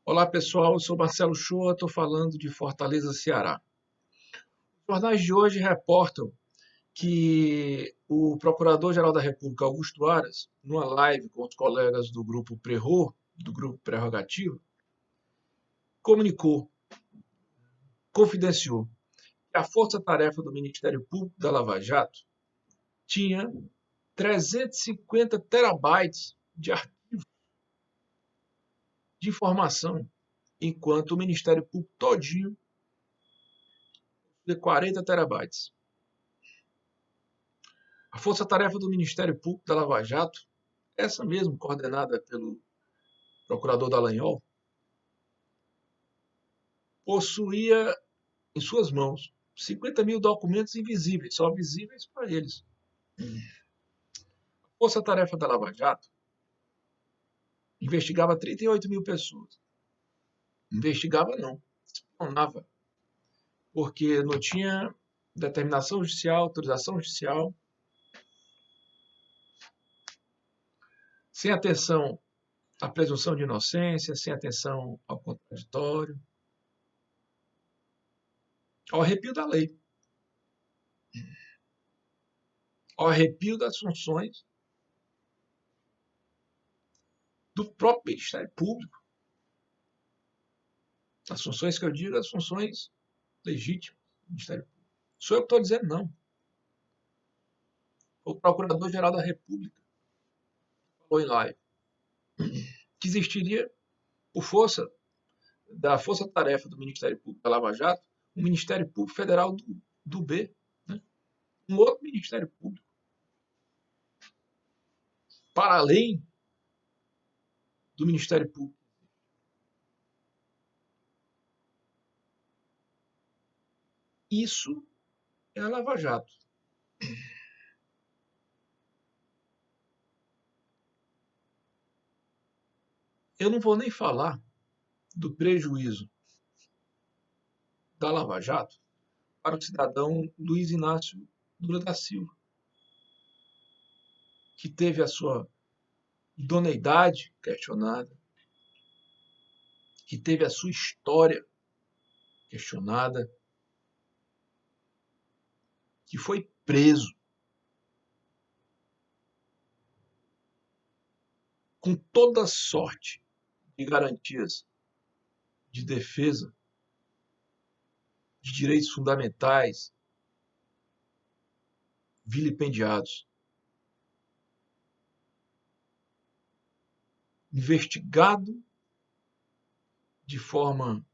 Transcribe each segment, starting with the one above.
Olá pessoal, eu sou Marcelo Shoa, estou falando de Fortaleza, Ceará. Os jornais de hoje reportam que o Procurador-Geral da República, Augusto Aras, numa live com os colegas do grupo Prerro, do grupo Prerrogativo, comunicou, confidenciou, que a força-tarefa do Ministério Público da Lava Jato tinha 350 terabytes de arquivo de informação, enquanto o Ministério Público todinho de 40 terabytes. A força-tarefa do Ministério Público da Lava Jato, essa mesmo coordenada pelo procurador Dallagnol, possuía em suas mãos 50 mil documentos invisíveis, só visíveis para eles. A força-tarefa da Lava Jato investigava 38 mil pessoas. Investigava não, espionava, porque não tinha determinação judicial, autorização judicial, sem atenção à presunção de inocência, sem atenção ao contraditório, ao arrepio da lei, ao arrepio das funções do próprio Ministério Público. As funções que eu digo, as funções legítimas do Ministério Público. Sou eu que estou dizendo, não. O Procurador-Geral da República falou em live que existiria, por força da força-tarefa do Ministério Público da Lava Jato, um Ministério Público Federal do B, né? Um outro Ministério Público, para além do Ministério Público. Isso é a Lava Jato. Eu não vou nem falar do prejuízo da Lava Jato para o cidadão Luiz Inácio Lula da Silva, que teve a sua idoneidade questionada, que teve a sua história questionada, que foi preso com toda sorte de garantias de defesa de direitos fundamentais vilipendiados, investigado de forma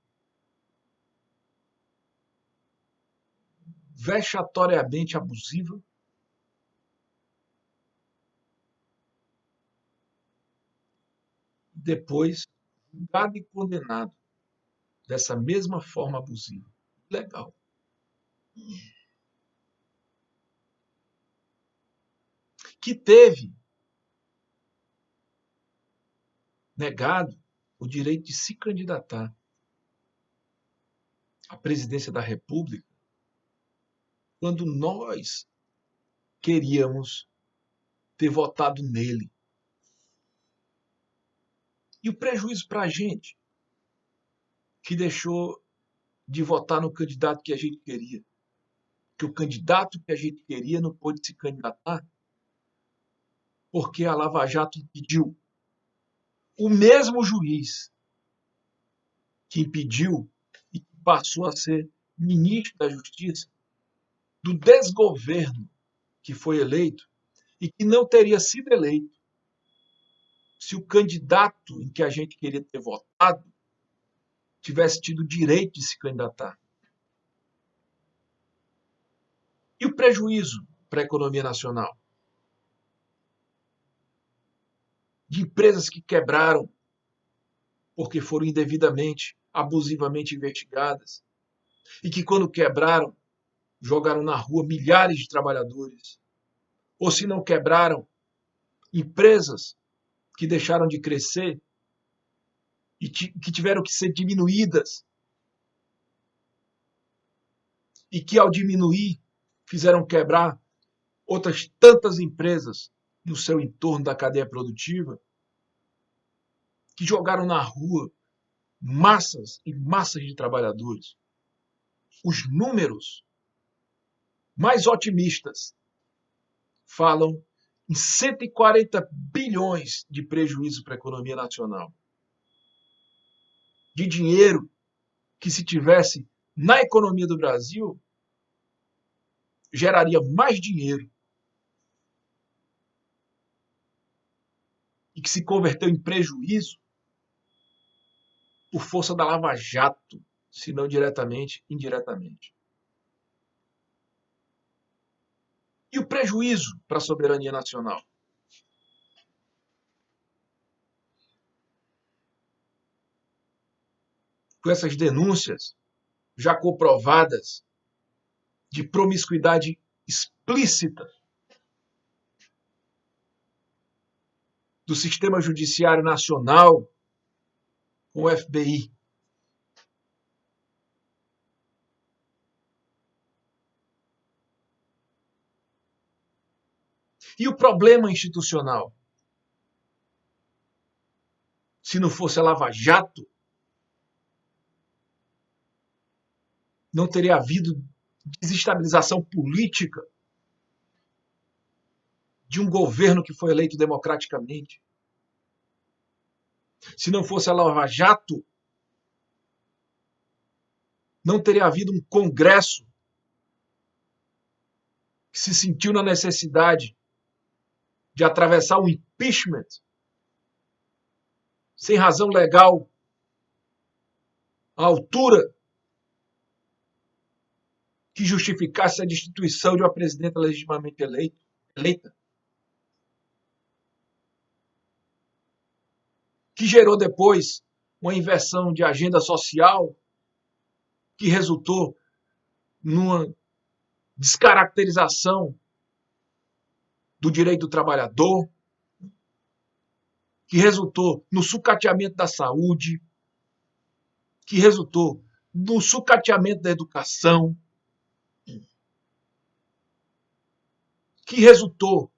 vexatoriamente abusiva, depois julgado e condenado dessa mesma forma abusiva. Legal. Que teve negado o direito de se candidatar à presidência da República quando nós queríamos ter votado nele. E o prejuízo para a gente, que deixou de votar no candidato que a gente queria. Que o candidato que a gente queria não pôde se candidatar porque a Lava Jato impediu. O mesmo juiz que impediu e que passou a ser ministro da Justiça do desgoverno que foi eleito e que não teria sido eleito se o candidato em que a gente queria ter votado tivesse tido o direito de se candidatar. E o prejuízo para a economia nacional? De empresas que quebraram porque foram indevidamente, abusivamente investigadas e que, quando quebraram, jogaram na rua milhares de trabalhadores. Ou, se não quebraram, empresas que deixaram de crescer e que tiveram que ser diminuídas e que, ao diminuir, fizeram quebrar outras tantas empresas no seu entorno da cadeia produtiva, que jogaram na rua massas e massas de trabalhadores. Os números mais otimistas falam em 140 bilhões de prejuízo para a economia nacional. De dinheiro que, se tivesse na economia do Brasil, geraria mais dinheiro e que se converteu em prejuízo por força da Lava Jato, se não diretamente, indiretamente. E o prejuízo para a soberania nacional? Com essas denúncias já comprovadas de promiscuidade explícita do sistema judiciário nacional com o FBI. E o problema institucional? Se não fosse a Lava Jato, não teria havido desestabilização política de um governo que foi eleito democraticamente. Se não fosse a Lava Jato, não teria havido um Congresso que se sentiu na necessidade de atravessar um impeachment sem razão legal à altura que justificasse a destituição de uma presidenta legitimamente eleita, que gerou depois uma inversão de agenda social que resultou numa descaracterização do direito do trabalhador, que resultou no sucateamento da saúde, que resultou no sucateamento da educação, que resultou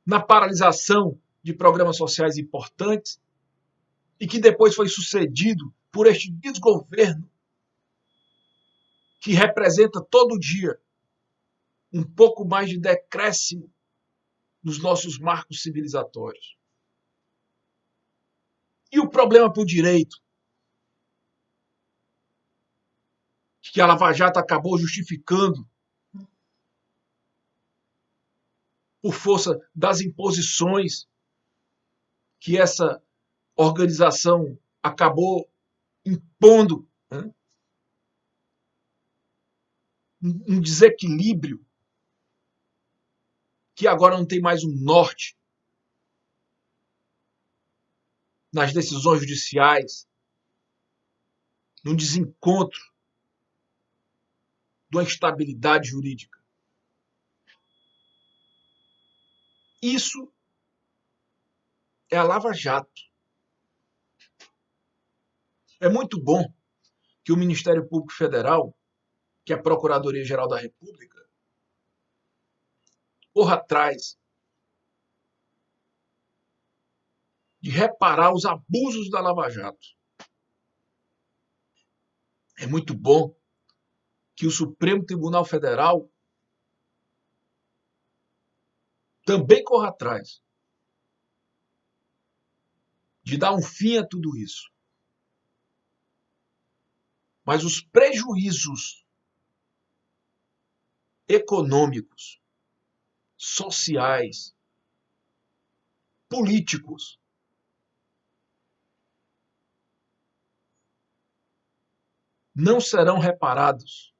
na paralisação de programas sociais importantes e que depois foi sucedido por este desgoverno que representa todo dia um pouco mais de decréscimo nos nossos marcos civilizatórios. E o problema para o direito? Que a Lava Jato acabou justificando por força das imposições que essa organização acabou impondo, né? Um desequilíbrio que agora não tem mais um norte nas decisões judiciais, num desencontro de uma estabilidade jurídica. Isso é a Lava Jato. É muito bom que o Ministério Público Federal, que é a Procuradoria-Geral da República, corra atrás de reparar os abusos da Lava Jato. É muito bom que o Supremo Tribunal Federal também corra atrás de dar um fim a tudo isso. Mas os prejuízos econômicos, sociais, políticos não serão reparados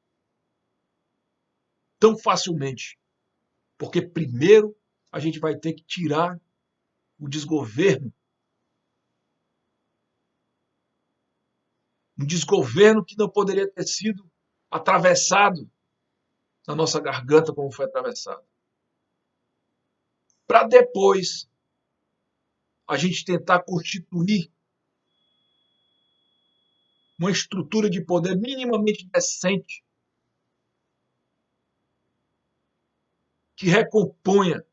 tão facilmente, porque primeiro a gente vai ter que tirar o desgoverno, um desgoverno que não poderia ter sido atravessado na nossa garganta como foi atravessado, para depois a gente tentar constituir uma estrutura de poder minimamente decente que recomponha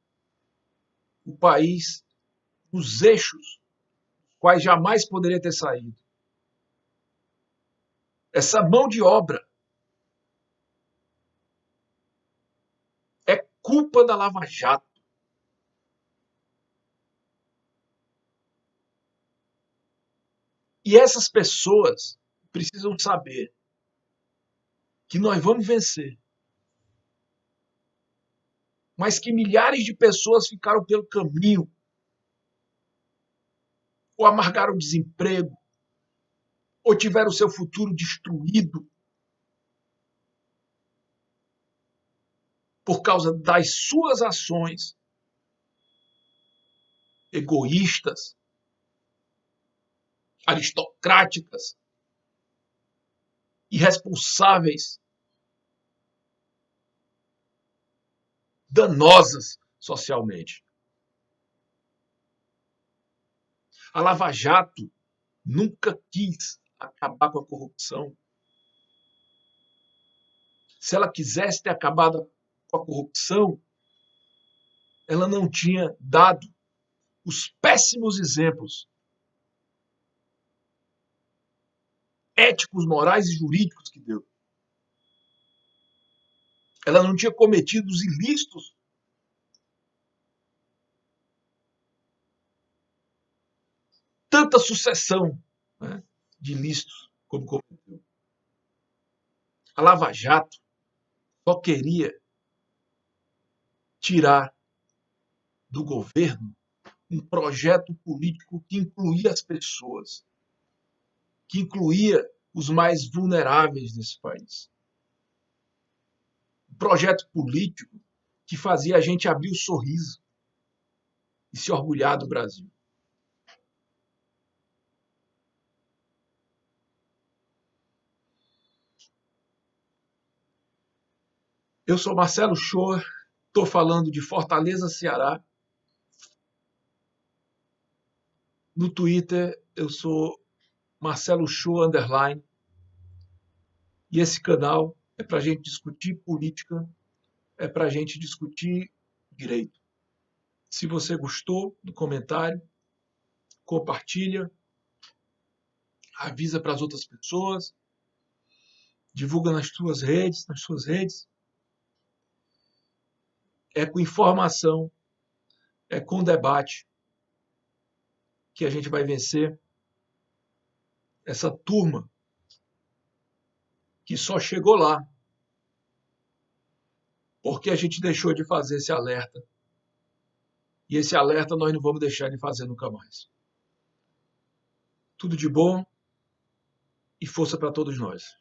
o país nos eixos quais jamais poderia ter saído. essa mão de obra é culpa da Lava Jato. E essas pessoas precisam saber que nós vamos vencer, mas que milhares de pessoas ficaram pelo caminho, ou amargaram o desemprego, ou tiveram seu futuro destruído por causa das suas ações egoístas, aristocráticas, irresponsáveis, danosas socialmente. A Lava Jato nunca quis acabar com a corrupção. Se ela quisesse ter acabado com a corrupção, ela não tinha dado os péssimos exemplos éticos, morais e jurídicos que deu. Ela não tinha cometido os ilícitos tanta sucessão, né, de ilícitos como cometeu. A Lava Jato só queria tirar do governo um projeto político que incluía as pessoas, que incluía os mais vulneráveis desse país. Um projeto político que fazia a gente abrir o sorriso e se orgulhar do Brasil. Eu sou Marcelo Shoa, estou falando de Fortaleza, Ceará. No Twitter eu sou Marcelo Shoa _ e esse canal é para a gente discutir política, é para a gente discutir direito. Se você gostou do comentário, compartilha, avisa para as outras pessoas, divulga nas suas redes. É com informação, é com debate que a gente vai vencer essa turma que só chegou lá porque a gente deixou de fazer esse alerta. E esse alerta nós não vamos deixar de fazer nunca mais. Tudo de bom e força para todos nós.